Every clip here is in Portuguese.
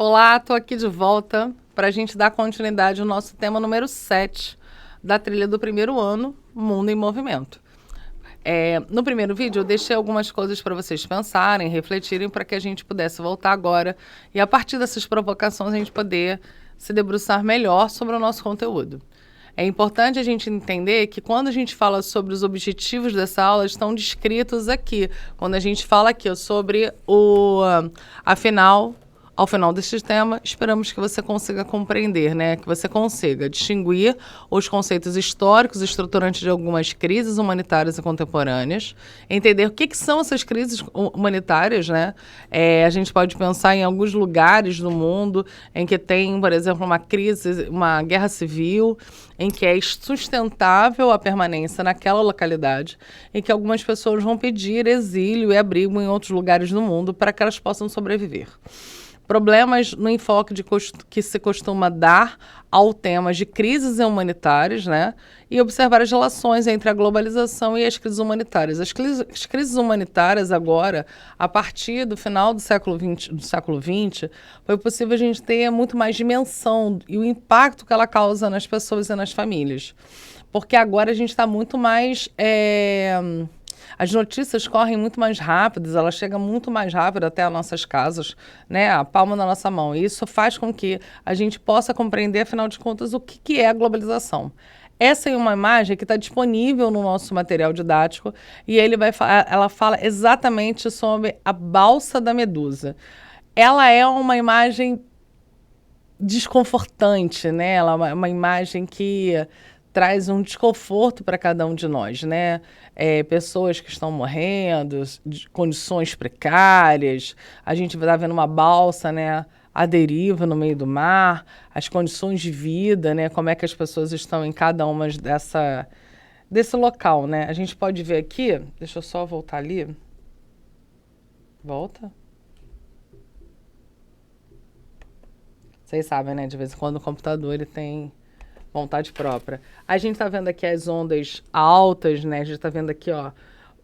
Olá, estou aqui de volta para a gente dar continuidade ao nosso tema número 7 da trilha do primeiro ano, Mundo em Movimento. No primeiro vídeo eu deixei algumas coisas para vocês pensarem, refletirem, para que a gente pudesse voltar agora e a partir dessas provocações a gente poder se debruçar melhor sobre o nosso conteúdo. É importante a gente entender que quando a gente fala sobre os objetivos dessa aula, estão descritos aqui. Quando a gente fala aqui sobre ao final deste tema, esperamos que você consiga compreender, né? Que você consiga distinguir os conceitos históricos estruturantes de algumas crises humanitárias e contemporâneas, entender o que são essas crises humanitárias, né? A gente pode pensar em alguns lugares do mundo em que tem, por exemplo, uma crise, uma guerra civil, em que é sustentável a permanência naquela localidade, em que algumas pessoas vão pedir exílio e abrigo em outros lugares do mundo para que elas possam sobreviver. Problemas no enfoque que se costuma dar ao tema de crises humanitárias, né? E observar as relações entre a globalização e as crises humanitárias. As crises humanitárias agora, a partir do final do século XX, foi possível a gente ter muito mais dimensão e o impacto que ela causa nas pessoas e nas famílias. Porque agora a gente está muito mais... As notícias correm muito mais rápidas, elas chegam muito mais rápido até as nossas casas, né? A palma da nossa mão. E isso faz com que a gente possa compreender, afinal de contas, o que é a globalização. Essa é uma imagem que está disponível no nosso material didático e ela fala exatamente sobre a balsa da Medusa. Ela é uma imagem desconfortante, né? Ela é uma imagem que traz um desconforto para cada um de nós, né? Pessoas que estão morrendo, de condições precárias, a gente está vendo uma balsa, né, à deriva no meio do mar, as condições de vida, né, como é que as pessoas estão em cada uma desse local, né? A gente pode ver aqui, deixa eu só voltar ali, volta. Vocês sabem, né, de vez em quando o computador ele tem vontade própria. A gente está vendo aqui as ondas altas, né? A gente está vendo aqui, ó,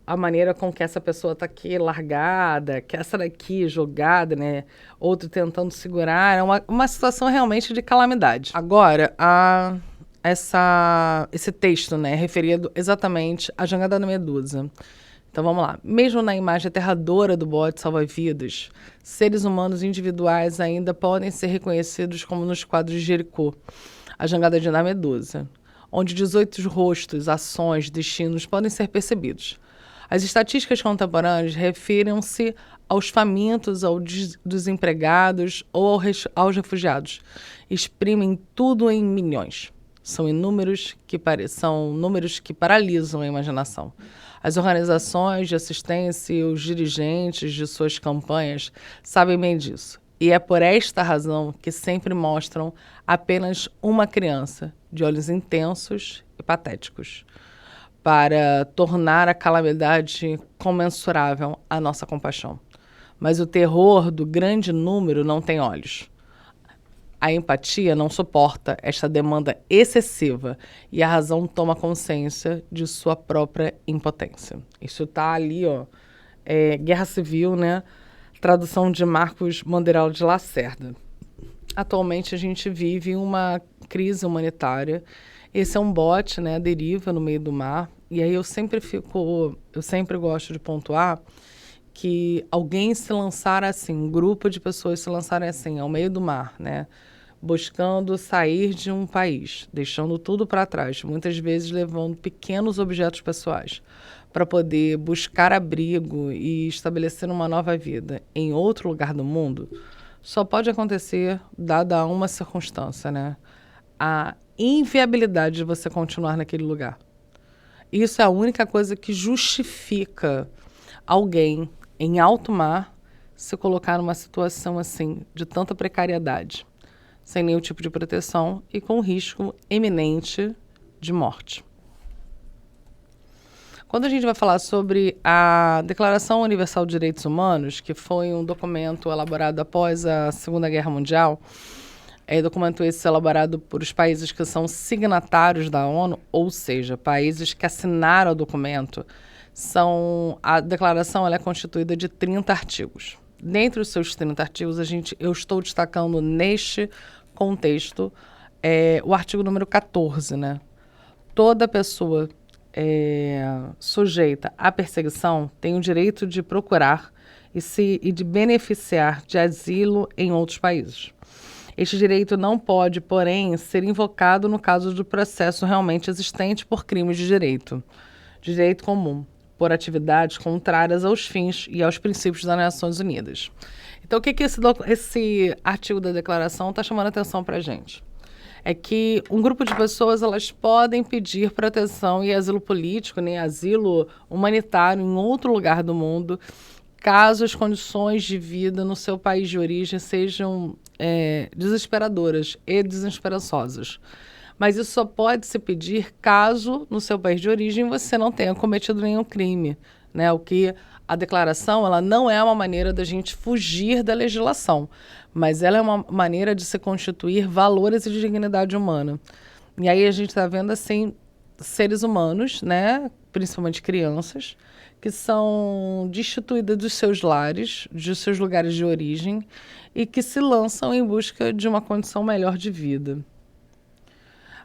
a maneira com que essa pessoa está aqui largada, que essa daqui jogada, né? Outro tentando segurar. É uma situação realmente de calamidade. Agora, esse texto, né, referido exatamente à jangada da Medusa. Então vamos lá. Mesmo na imagem aterradora do bote salva-vidas, seres humanos individuais ainda podem ser reconhecidos como nos quadros de Jericó, a jangada da Medusa, onde 18 rostos, ações, destinos podem ser percebidos. As estatísticas contemporâneas referem-se aos famintos, aos desempregados ou aos refugiados. Exprimem tudo em milhões. São números que paralisam a imaginação. As organizações de assistência e os dirigentes de suas campanhas sabem bem disso. E é por esta razão que sempre mostram apenas uma criança, de olhos intensos e patéticos, para tornar a calamidade comensurável à nossa compaixão. Mas o terror do grande número não tem olhos. A empatia não suporta esta demanda excessiva e a razão toma consciência de sua própria impotência. Isso está ali, ó, Guerra Civil, né? Tradução de Marcos Monderal de Lacerda. Atualmente a gente vive uma crise humanitária. Esse é um bote, né, à deriva no meio do mar. E aí eu sempre gosto de pontuar que alguém se lançar assim, um grupo de pessoas se lançarem assim, ao meio do mar, né, buscando sair de um país, deixando tudo para trás, muitas vezes levando pequenos objetos pessoais, para poder buscar abrigo e estabelecer uma nova vida em outro lugar do mundo, só pode acontecer dada uma circunstância, né? A inviabilidade de você continuar naquele lugar. Isso é a única coisa que justifica alguém em alto mar se colocar numa situação assim, de tanta precariedade, sem nenhum tipo de proteção e com risco iminente de morte. Quando a gente vai falar sobre a Declaração Universal de Direitos Humanos, que foi um documento elaborado após a Segunda Guerra Mundial, documento esse elaborado por os países que são signatários da ONU, ou seja, países que assinaram o documento, a declaração ela é constituída de 30 artigos. dentre os seus 30 artigos, eu estou destacando neste contexto o artigo número 14, né? Toda pessoa sujeita à perseguição tem o direito de procurar e de beneficiar de asilo em outros países. Este direito não pode, porém, ser invocado no caso de processo realmente existente por crimes de direito comum, por atividades contrárias aos fins e aos princípios das Nações Unidas. Então, o que esse artigo da declaração está chamando a atenção para a gente? É que um grupo de pessoas elas podem pedir proteção e asilo político, né, asilo humanitário em outro lugar do mundo, caso as condições de vida no seu país de origem sejam desesperadoras e desesperançosas. Mas isso só pode se pedir caso no seu país de origem você não tenha cometido nenhum crime, né? O que a declaração ela não é uma maneira da gente fugir da legislação, mas ela é uma maneira de se constituir valores de dignidade humana. E aí a gente está vendo assim seres humanos, né? Principalmente crianças, que são destituídas dos seus lares, dos seus lugares de origem e que se lançam em busca de uma condição melhor de vida.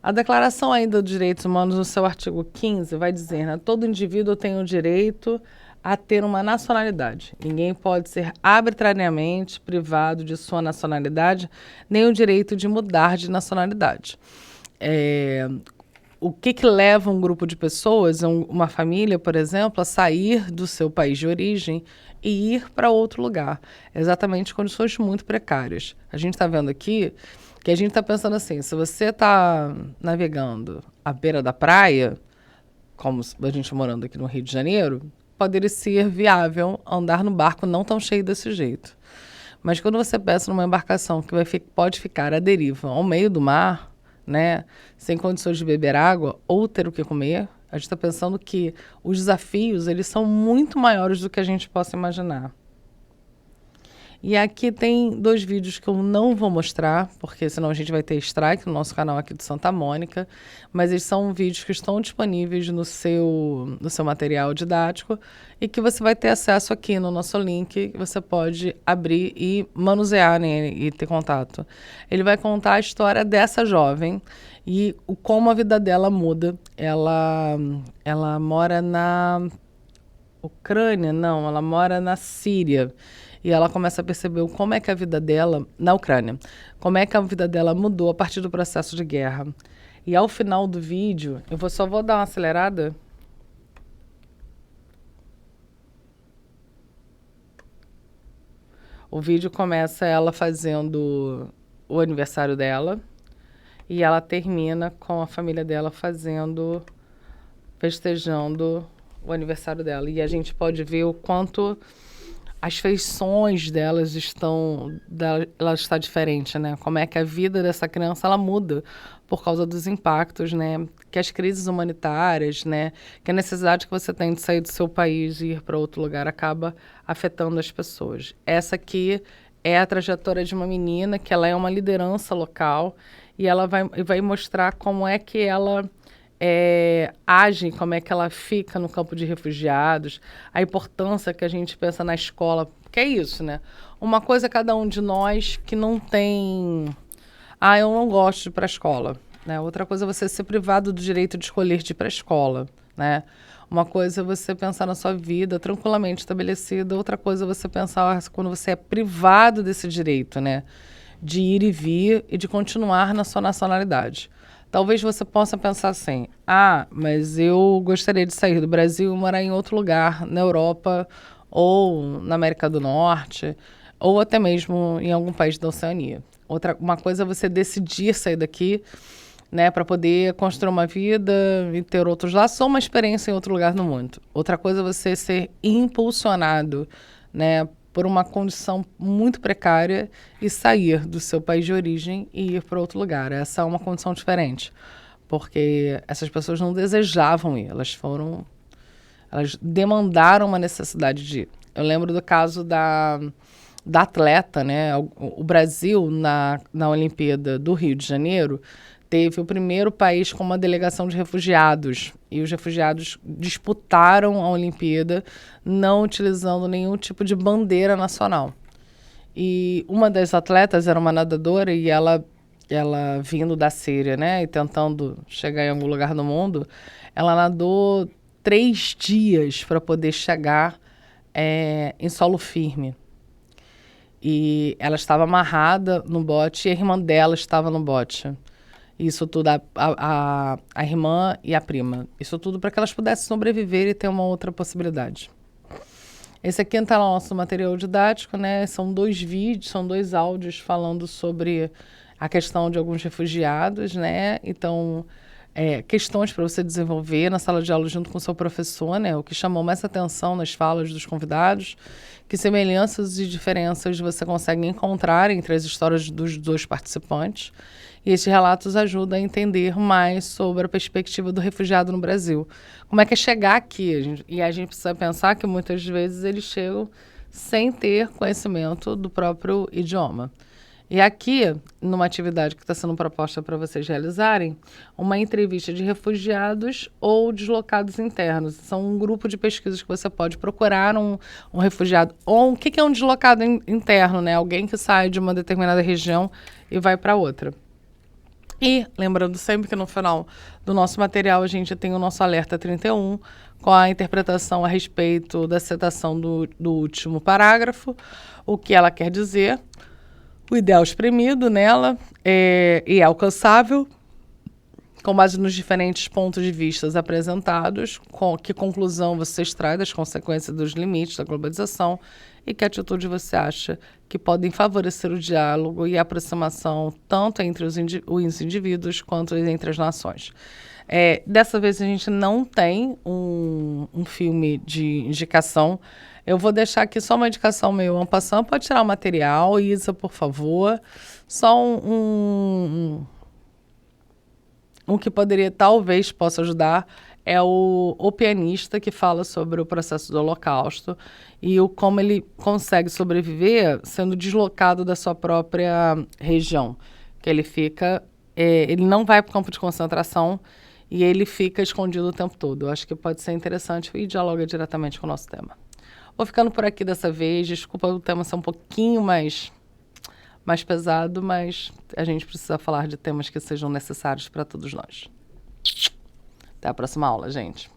A Declaração ainda dos Direitos Humanos, no seu artigo 15, vai dizer, né, todo indivíduo tem o direito a ter uma nacionalidade. Ninguém pode ser arbitrariamente privado de sua nacionalidade, nem o direito de mudar de nacionalidade. O que leva um grupo de pessoas, uma família, por exemplo, a sair do seu país de origem e ir para outro lugar? Exatamente condições muito precárias. A gente está vendo aqui que a gente está pensando assim, se você está navegando à beira da praia, como a gente morando aqui no Rio de Janeiro, poderia ser viável andar no barco não tão cheio desse jeito. Mas quando você pensa numa embarcação que pode ficar à deriva ao meio do mar, né, sem condições de beber água ou ter o que comer, a gente está pensando que os desafios eles são muito maiores do que a gente possa imaginar. E aqui tem 2 vídeos que eu não vou mostrar, porque senão a gente vai ter strike no nosso canal aqui de Santa Mônica, mas eles são vídeos que estão disponíveis no seu material didático e que você vai ter acesso aqui no nosso link, que você pode abrir e manusear, né, e ter contato. Ele vai contar a história dessa jovem e como a vida dela muda. Ela mora na Ucrânia? Não, ela mora na Síria. E ela começa a perceber como é que a vida dela, na Ucrânia, como é que a vida dela mudou a partir do processo de guerra. E ao final do vídeo, só vou dar uma acelerada. O vídeo começa ela fazendo o aniversário dela e ela termina com a família dela festejando o aniversário dela. E a gente pode ver o quanto as feições ela está diferente, né? Como é que a vida dessa criança ela muda por causa dos impactos, né? Que as crises humanitárias, né? Que a necessidade que você tem de sair do seu país e ir para outro lugar acaba afetando as pessoas. Essa aqui é a trajetória de uma menina que ela é uma liderança local e ela vai mostrar como é que ela age, como é que ela fica no campo de refugiados, a importância que a gente pensa na escola, que é isso, né? Uma coisa é cada um de nós que não tem... eu não gosto de ir para a escola, né? Outra coisa é você ser privado do direito de escolher de ir para a escola, né? Uma coisa é você pensar na sua vida tranquilamente estabelecida, outra coisa é você pensar quando você é privado desse direito, né? De ir e vir e de continuar na sua nacionalidade. Talvez você possa pensar assim, mas eu gostaria de sair do Brasil e morar em outro lugar, na Europa ou na América do Norte, ou até mesmo em algum país da Oceania. Uma coisa é você decidir sair daqui, né, para poder construir uma vida e ter outros laços ou uma experiência em outro lugar no mundo. Outra coisa é você ser impulsionado, né, por uma condição muito precária e sair do seu país de origem e ir para outro lugar. Essa é uma condição diferente, porque essas pessoas não desejavam ir, elas demandaram uma necessidade de ir. Eu lembro do caso da atleta, né? O Brasil, na Olimpíada do Rio de Janeiro, teve o primeiro país com uma delegação de refugiados. E os refugiados disputaram a Olimpíada não utilizando nenhum tipo de bandeira nacional. E uma das atletas era uma nadadora e ela vindo da Síria, né, e tentando chegar em algum lugar do mundo, ela nadou 3 dias para poder chegar em solo firme. E ela estava amarrada no bote e a irmã dela estava no bote. Isso tudo, a irmã e a prima. Isso tudo para que elas pudessem sobreviver e ter uma outra possibilidade. Esse aqui está no nosso material didático, né? São 2 vídeos, são 2 áudios falando sobre a questão de alguns refugiados, né? Então, questões para você desenvolver na sala de aula junto com o seu professor, né? O que chamou mais atenção nas falas dos convidados, que semelhanças e diferenças você consegue encontrar entre as histórias dos 2 participantes. E esses relatos ajudam a entender mais sobre a perspectiva do refugiado no Brasil. Como é que é chegar aqui? E a gente precisa pensar que muitas vezes eles chegam sem ter conhecimento do próprio idioma. E aqui, numa atividade que está sendo proposta para vocês realizarem, uma entrevista de refugiados ou deslocados internos. São um grupo de pesquisas que você pode procurar um refugiado. Ou o que é um deslocado interno, né? Alguém que sai de uma determinada região e vai para outra. E lembrando sempre que no final do nosso material a gente tem o nosso alerta 31, com a interpretação a respeito da citação do último parágrafo, o que ela quer dizer, o ideal exprimido nela e é alcançável, com base nos diferentes pontos de vista apresentados, que conclusão você extrai das consequências dos limites da globalização e que atitude você acha que podem favorecer o diálogo e a aproximação tanto entre os indivíduos quanto entre as nações. Dessa vez a gente não tem um filme de indicação. Eu vou deixar aqui só uma indicação meio en passant. Pode tirar o material, Isa, por favor. Só um que poderia, talvez, possa ajudar é o pianista que fala sobre o processo do Holocausto e como ele consegue sobreviver sendo deslocado da sua própria região. Que ele fica, ele não vai para o campo de concentração e ele fica escondido o tempo todo. Eu acho que pode ser interessante e dialoga diretamente com o nosso tema. Vou ficando por aqui dessa vez. Desculpa o tema ser um pouquinho mais pesado, mas a gente precisa falar de temas que sejam necessários para todos nós. Até a próxima aula, gente.